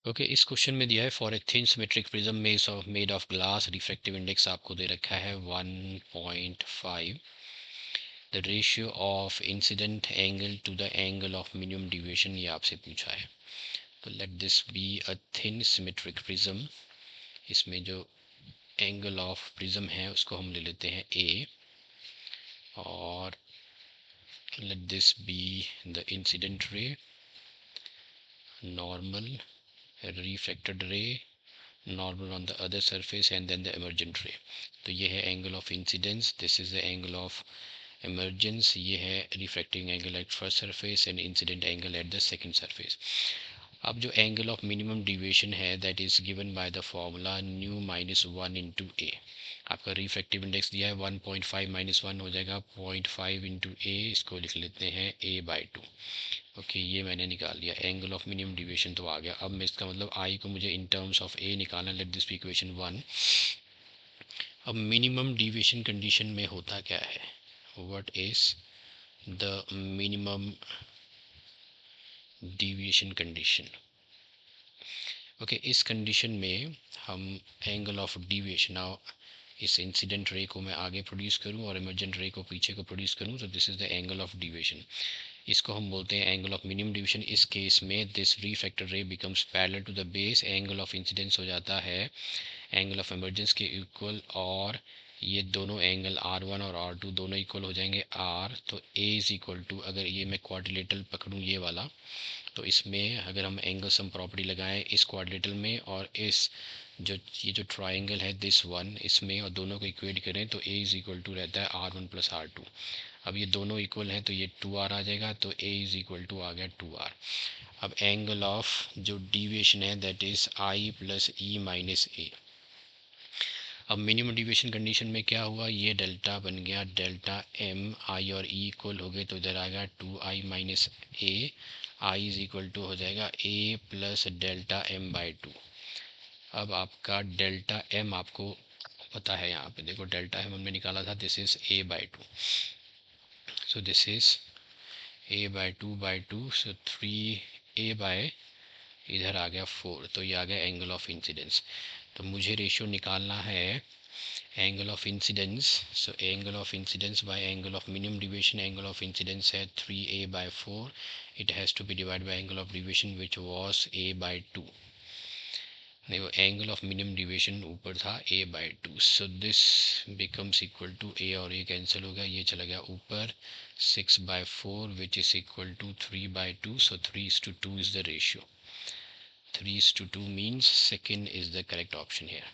Okay, इस question में दिया है for a thin symmetric prism made of glass refractive index आपको दे रखा है 1.5, the ratio of incident angle to the angle of minimum deviation, ये आपसे पूछा है। तो let this be a thin symmetric prism. इसमें जो एंगल ऑफ प्रिज्म है उसको हम ले लेते हैं ए, और late this be the incident ray, normal, refracted ray, normal on the other surface, and then the emergent ray. तो ये है angle of incidence, this is the angle of emergence, ये है refracting angle at first surface and incident angle at the second surface. अब जो angle of minimum deviation है that is given by the formula mu minus 1 into A. आपका refractive index दिया है 1.5 minus 1 हो जाएगा 0.5 इंटू ए, इसको लिख लेते हैं ए बाई 2। ओके, ये मैंने निकाल लिया, एंगल ऑफ मिनिमम डिविएशन तो आ गया। अब मैं इसका मतलब आई को मुझे इन टर्म्स ऑफ ए निकालना, लेट दिस बी इक्वेशन 1। अब मिनिमम डिविएशन कंडीशन में होता क्या है, what is the minimum deviation condition. Okay, इस कंडीशन में हम एंगल ऑफ डिविएशन, नाउ इस इंसिडेंट रे को मैं आगे प्रोड्यूस करूं और इमर्जेंट रे को पीछे को प्रोड्यूस करूं, तो this is the angle of deviation. इसको हम बोलते हैं एंगल ऑफ मिनिमम डिविएशन। इस केस में this refracted ray becomes parallel to the base, angle of incidence हो जाता है एंगल ऑफ इमर्जेंस के इक्वल, और ये दोनों एंगल R1 और R2 दोनों इक्वल हो जाएंगे R। तो A इज इक्वल टू, अगर ये मैं क्वाड्रिलेटरल पकड़ूँ ये वाला, तो इसमें अगर हम एंगल सम प्रॉपर्टी लगाएं इस क्वाड्रिलेटरल में और इस जो ये जो ट्राइंगल है दिस वन इसमें, और दोनों को इक्वेट करें तो A इज इक्वल टू रहता है R1 प्लस R2। अब ये दोनों इक्वल हैं तो ये 2R आ जाएगा, तो A इज इक्वल टू आ गया 2R। अब एंगल ऑफ जो डिविएशन है that is I plus E minus A. अब मिनिमम डिविएशन कंडीशन में क्या हुआ, ये डेल्टा बन गया डेल्टा एम, आई और ई इक्वल हो गए तो इधर आएगा 2i minus A, I is equal to हो जाएगा A plus delta M by 2। अब आपका डेल्टा एम आपको पता है, यहाँ पे देखो डेल्टा एम हमने निकाला था, this is A by 2, so this is A by two, so 3a by, इधर आ गया 4, तो ये आ गया एंगल ऑफ इंसिडेंस। तो मुझे रेशियो निकालना है angle of incidence, so angle of incidence by angle of minimum deviation, angle of incidence है 3a by 4, it has to be divide by angle of deviation which was a by 2। देखो angle of minimum deviation ऊपर था a by 2, so this becomes equal to a और a cancel हो गया, ये चला गया ऊपर 6 by 4 which is equal to 3 bye 2, so 3:2 is the ratio। 3:2 means second is the correct option here.